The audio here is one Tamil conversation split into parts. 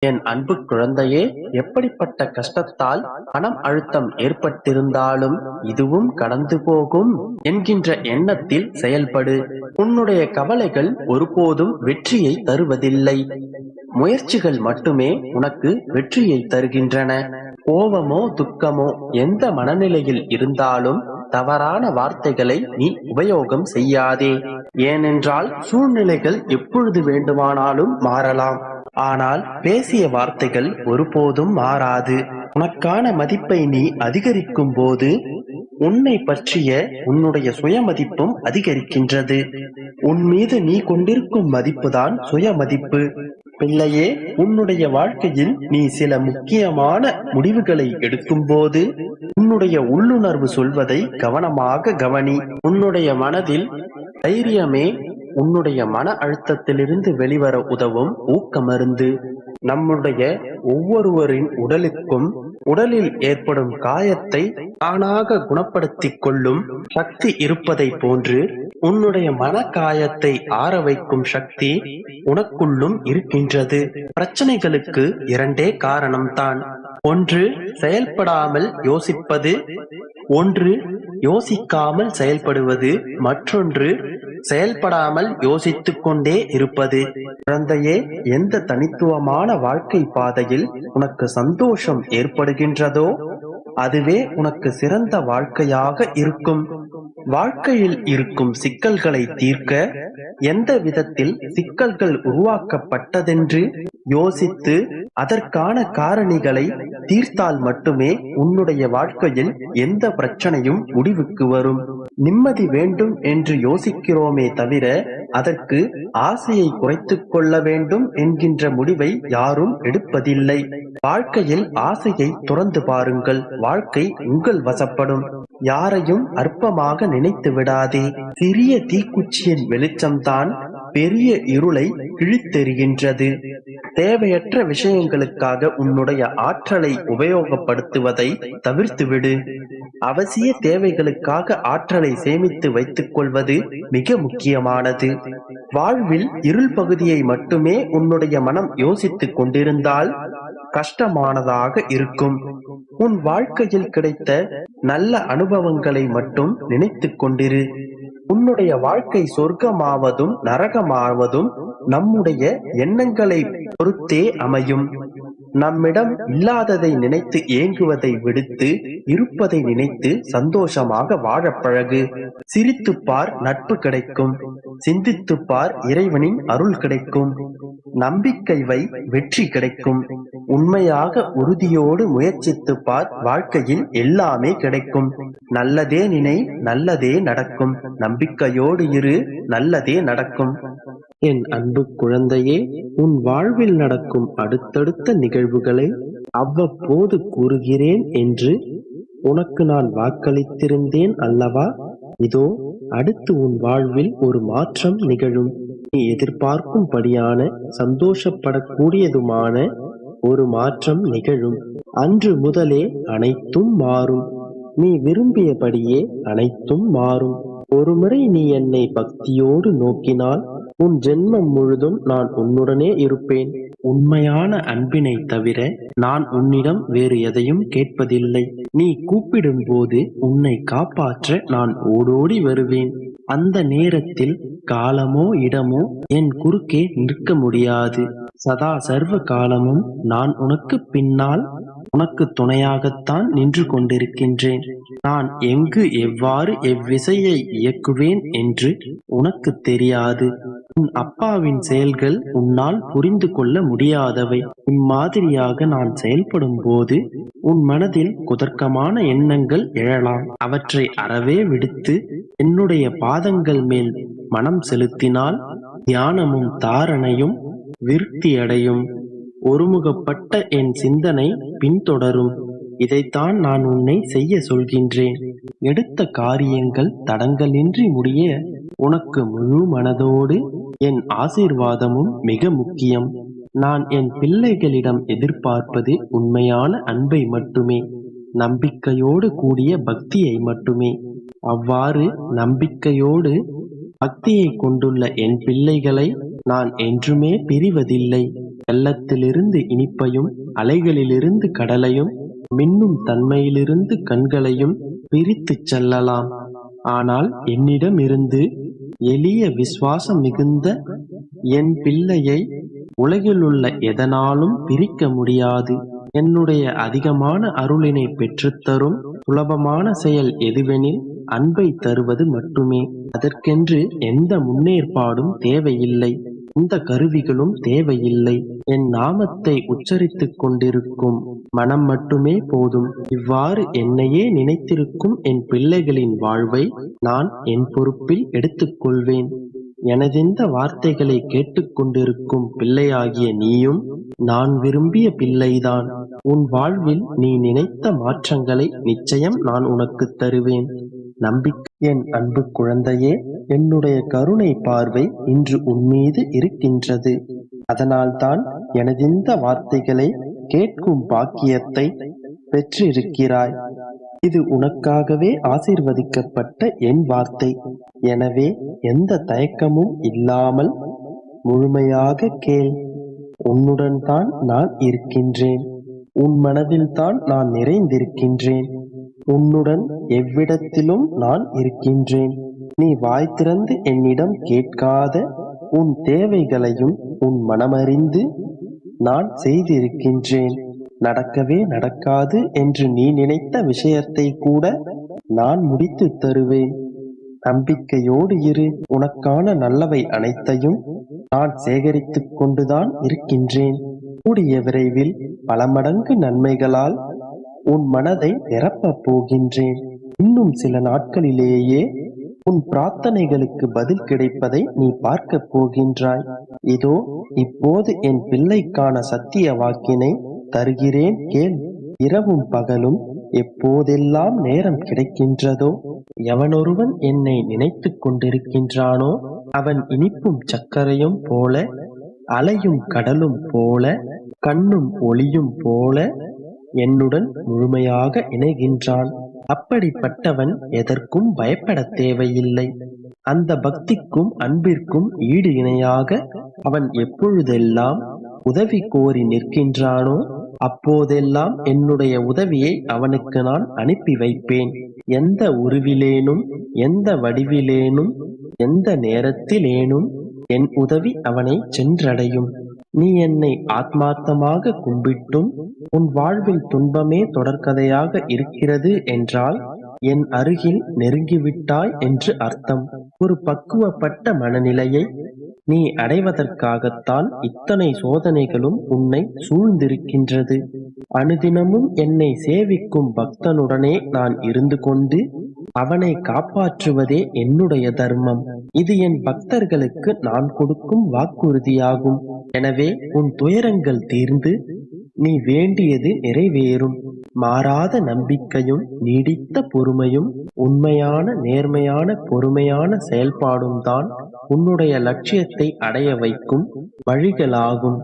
என் அன்பு குழந்தையே, எப்படிப்பட்ட கஷ்டத்தால் மனம் அழுத்தம் ஏற்பட்டிருந்தாலும் இதுவும் கடந்து போகும் என்கின்ற எண்ணத்தில் செயல்படு. உன்னுடைய கவலைகள் ஒருபோதும் வெற்றியை தருவதில்லை. முயற்சிகள் மட்டுமே உனக்கு வெற்றியை தருகின்றன. கோபமோ துக்கமோ எந்த மனநிலையில் இருந்தாலும் தவறான வார்த்தைகளை நீ உபயோகம் செய்யாதே. ஏனென்றால் சூழ்நிலைகள் எப்பொழுது வேண்டுமானாலும் மாறலாம். ஆனால் பேசிய வார்த்தைகள் ஒருபோதும் மாறாது. உனக்கான மதிப்பை நீ அதிகரிக்கும் போது உன்னை பற்றிய உன்னுடைய சுயமதிப்பும் அதிகரிக்கின்றது. உன் மீது நீ கொண்டிருக்கும் மதிப்புதான் சுயமதிப்பு. பிள்ளையே, உன்னுடைய வாழ்க்கையில் நீ சில முக்கியமான முடிவுகளை எடுக்கும் போது உன்னுடைய உள்ளுணர்வு சொல்வதை கவனமாக கவனி. உன்னுடைய மனதில் தைரியமே உன்னுடைய மன அழுத்தத்திலிருந்து வெளிவர உதவும் ஊக்கமருந்து. நம்முடைய ஒவ்வொருவரின் உடலுக்கும் உடலில் ஏற்படும் காயத்தை தானாக குணப்படுத்திக் கொள்ளும் சக்தி இருப்பதை போன்று உன்னுடைய மன காயத்தை ஆற வைக்கும் சக்தி உனக்குள்ளும் இருக்கின்றது. பிரச்சனைகளுக்கு இரண்டே காரணம்தான். ஒன்று செயல்படாமல் யோசிப்பது, ஒன்று யோசிக்காமல் செயல்படுவது, மற்றொன்று செயல்படாமல் யோசித்துக் கொண்டே இருப்பது. குழந்தையே, எந்த தனித்துவமான வாழ்க்கை பாதையில் உனக்கு சந்தோஷம் ஏற்படுகின்றதோ அதுவே உனக்கு சிறந்த வாழ்க்கையாக இருக்கும். வாழ்க்கையில் இருக்கும் சிக்கல்களை தீர்க்க எந்த விதத்தில் சிக்கல்கள் உருவாக்கப்பட்டதென்று யோசித்து அதற்கான காரணிகளை தீர்த்தால் மட்டுமே உன்னுடைய வாழ்க்கையில் எந்த பிரச்சனையும் முடிவுக்கு வரும். நிம்மதி வேண்டும் என்று யோசிக்கிறோமே தவிர அதற்கு ஆசையை குறைத்துக் கொள்ள வேண்டும் என்கின்ற முடிவை யாரும் எடுப்பதில்லை. வாழ்க்கையில் ஆசையை துறந்து பாருங்கள், வாழ்க்கை உங்கள் வசப்படும். யாரையும் அற்பமாக நினைத்து விடாதே. சிறிய தீக்குச்சியின் வெளிச்சம்தான் பெரிய இருளை கிழித்தெறிகின்றது. தேவையற்ற விஷயங்களுக்காக உன்னுடைய ஆற்றலை உபயோகப்படுத்துவதை தவிர்த்துவிடு. அவசிய தேவைகளுக்காக ஆற்றலை சேமித்து வைத்துக் கொள்வது மிக முக்கியமானது. வாழ்வில் இருள் பகுதியை மட்டுமே உன்னுடைய மனம் யோசித்துக் கொண்டிருந்தால் கஷ்டமானதாக இருக்கும். உன் வாழ்க்கையில் கிடைத்த நல்ல அனுபவங்களை மட்டும் நினைத்துக் கொண்டிரு. உன்னுடைய வாழ்க்கை சொர்க்கமாவதும் நரகமாவதும் நம்முடைய எண்ணங்களை பொறுத்தே அமையும். நம்மிடம் இல்லாததை நினைத்து ஏங்குவதை விடுத்து இருப்பதை நினைத்து சந்தோஷமாக வாழப் பழகு. சிரித்துப்பார், நட்பு கிடைக்கும். சிந்தித்துப்பார், இறைவனின் அருள் கிடைக்கும். நம்பிக்கை வை, வெற்றி கிடைக்கும். உண்மையாக உறுதியோடு முயற்சித்துப்பார், வாழ்க்கையில் எல்லாமே கிடைக்கும். நல்லதே நினை, நல்லதே நடக்கும். நம்பிக்கையோடு இரு, நல்லதே நடக்கும். என் அன்பு குழந்தையே, உன் வாழ்வில் நடக்கும் அடுத்தடுத்த நிகழ்வுகளை அவ்வப்போது கூறுகிறேன் என்று உனக்கு நான் வாக்களித்திருந்தேன் அல்லவா? இதோ அடுத்து உன் வாழ்வில் ஒரு மாற்றம் நிகழும். நீ எதிர்பார்க்கும்படியான சந்தோஷப்படக்கூடியதுமான ஒரு மாற்றம் நிகழும். அன்று முதலே அனைத்தும் மாறும். நீ விரும்பியபடியே அனைத்தும் மாறும். ஒருமுறை நீ என்னை பக்தியோடு நோக்கினால் உன் ஜென்மம் முழுதும் நான் உன்னுடனே இருப்பேன். உண்மையான அன்பினை தவிர நான் உன்னிடம் வேறு எதையும் கேட்பதில்லை. நீ கூப்பிடும் போது உன்னை காப்பாற்ற நான் ஓடோடி வருவேன். அந்த நேரத்தில் காலமோ இடமோ என் குறுக்கே நிற்க முடியாது. சதா சர்வ காலமும் நான் உனக்கு பின்னால் உனக்கு துணையாகத்தான் நின்று கொண்டிருக்கின்றேன். நான் எங்கு எவ்வாறு எவ்விசையை இயக்குவேன் என்று உனக்கு தெரியாது. உன் அப்பாவின் செயல்கள் உன்னால் புரிந்து கொள்ள முடியாதவை. இம்மாதிரியாக நான் செயல்படும் போது உன் மனதில் குதர்க்கமான எண்ணங்கள் எழலாம். அவற்றை அறவே விடுத்து என்னுடைய பாதங்கள் மேல் மனம் செலுத்தினால் தியானமும் தாரணையும் விருத்தியடையும். ஒருமுகப்பட்ட என் சிந்தனை பின்தொடரும். இதைத்தான் நான் உன்னை செய்ய சொல்கின்றேன். எடுத்த காரியங்கள் தடங்கலின்றி முடிய உனக்கு முழு மனதோடு என் ஆசீர்வாதமும் மிக முக்கியம். நான் என் பிள்ளைகளிடம் எதிர்பார்ப்பது உண்மையான அன்பை மட்டுமே, நம்பிக்கையோடு கூடிய பக்தியை மட்டுமே. அவ்வாறு நம்பிக்கையோடு பக்தியை கொண்டுள்ள என் பிள்ளைகளை நான் என்றுமே பிரிவதில்லை. வெள்ளத்திலிருந்து இனிப்பையும், அலைகளிலிருந்து கடலையும், மின்னும் தன்மையிலிருந்து கண்களையும் பிரித்துச் செல்லலாம். ஆனால் என்னிடமிருந்து எளிய விசுவாசம் மிகுந்த என் பிள்ளையை உலகிலுள்ள எதனாலும் பிரிக்க முடியாது. என்னுடைய அதிகமான அருளினை பெற்றுத்தரும் சுலபமான செயல் எதுவெனில் அன்பை தருவது மட்டுமே. அதற்கென்று எந்த முன்னேற்பாடும் தேவையில்லை, எந்த கருவிகளும் தேவையில்லை. என் நாமத்தை உச்சரித்துக் கொண்டிருக்கும் மனம் மட்டுமே போதும். இவ்வாறு என்னையே நினைத்திருக்கும் என் பிள்ளைகளின் வாழ்வை நான் என் பொறுப்பில் எடுத்துக்கொள்வேன். எனதிந்த வார்த்தைகளை கேட்டுக்கொண்டிருக்கும் பிள்ளையாகிய நீயும் நான் விரும்பிய பிள்ளைதான். உன் வாழ்வில் நீ நினைத்த மாற்றங்களை நிச்சயம் நான் உனக்கு தருவேன். நம்பிக்கை. என் அன்பு குழந்தையே, என்னுடைய கருணை பார்வை இன்று உன்மீது இருக்கின்றது. அதனால்தான் எனதிந்த வார்த்தைகளை கேட்கும் பாக்கியத்தை பெற்றிருக்கிறாய். இது உனக்காகவே ஆசீர்வதிக்கப்பட்ட என் வார்த்தை. எனவே எந்த தயக்கமும் இல்லாமல் முழுமையாக கேள். உன்னுடன் தான் நான் இருக்கின்றேன். உன் மனதில் தான் நான் நிறைந்திருக்கின்றேன். உன்னுடன் எவ்விடத்திலும் நான் இருக்கின்றேன். நீ வாய் திறந்து என்னிடம் கேட்காத உன் தேவைகளையும் உன் மனமறிந்து நான் செய்திருக்கின்றேன். நடக்கவே நடக்காது என்று நீ நினைத்த விஷயத்தை கூட நான் முடித்து தருவேன். நம்பிக்கையோடு இரு. உனக்கான நல்லவை அனைத்தையும் நான் சேகரித்துக் கொண்டுதான் இருக்கின்றேன். கூடிய விரைவில் பல மடங்கு நன்மைகளால் உன் மனதை நிரப்பப் போகின்றேன். இன்னும் சில நாட்களிலேயே உன் பிரார்த்தனைகளுக்கு பதில் கிடைப்பதை நீ பார்க்கப் போகின்றாய். இதோ இப்போது என் பிள்ளைக்கான சத்திய வாக்கினை தருகிறேன், கேள். இரவும் பகலும் எப்போதெல்லாம் நேரம் கிடைக்கின்றதோ, எவனொருவன் என்னை நினைத்துக் கொண்டிருக்கின்றானோ அவன் இனிப்பும் சர்க்கரையும் போல, அலையும் கடலும் போல, கண்ணும் ஒளியும் போல என்னுடன் முழுமையாக இணைகின்றான். அப்படிப்பட்டவன் எதற்கும் பயப்பட தேவையில்லை. அந்த பக்திக்கும் அன்பிற்கும் ஈடு இணையாக அவன் எப்பொழுதெல்லாம் உதவி கோரி நிற்கின்றானோ அப்போதெல்லாம் என்னுடைய உதவியை அவனுக்கு நான் அனுப்பி வைப்பேன். எந்த உருவிலேனும், எந்த வடிவிலேனும், எந்த நேரத்திலேனும் என் உதவி அவனை சென்றடையும். நீ என்னை ஆத்மார்த்தமாக கும்பிட்டும் உன் வாழ்வில் துன்பமே தொடர்கதையாக இருக்கிறது என்றால் என் அருகில் நெருங்கிவிட்டாய் என்று அர்த்தம். ஒரு பக்குவப்பட்ட மனநிலையை நீ அடைவதற்காகத்தான் இத்தனை சோதனைகளும் உன்னை சூழ்ந்திருக்கின்றது. அனுதினமும் என்னை சேவிக்கும் பக்தனுடனே நான் இருந்து கொண்டு அவனை காப்பாற்றுவதே என்னுடைய தர்மம். இது என் பக்தர்களுக்கு நான் கொடுக்கும் வாக்குறுதியாகும். எனவே உன் துயரங்கள் தீர்ந்து நீ வேண்டியது நிறைவேறும். மாறாத நம்பிக்கையும் நீடித்த பொறுமையும் உண்மையான நேர்மையான பொறுமையான செயல்பாடும் தான் உன்னுடைய லட்சியத்தை அடைய வைக்கும் வழிகளாகும்.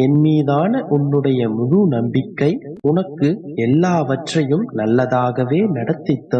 என் மீதான உன்னுடைய முழு நம்பிக்கை உனக்கு எல்லாவற்றையும் நல்லதாகவே நடத்தி தரும்.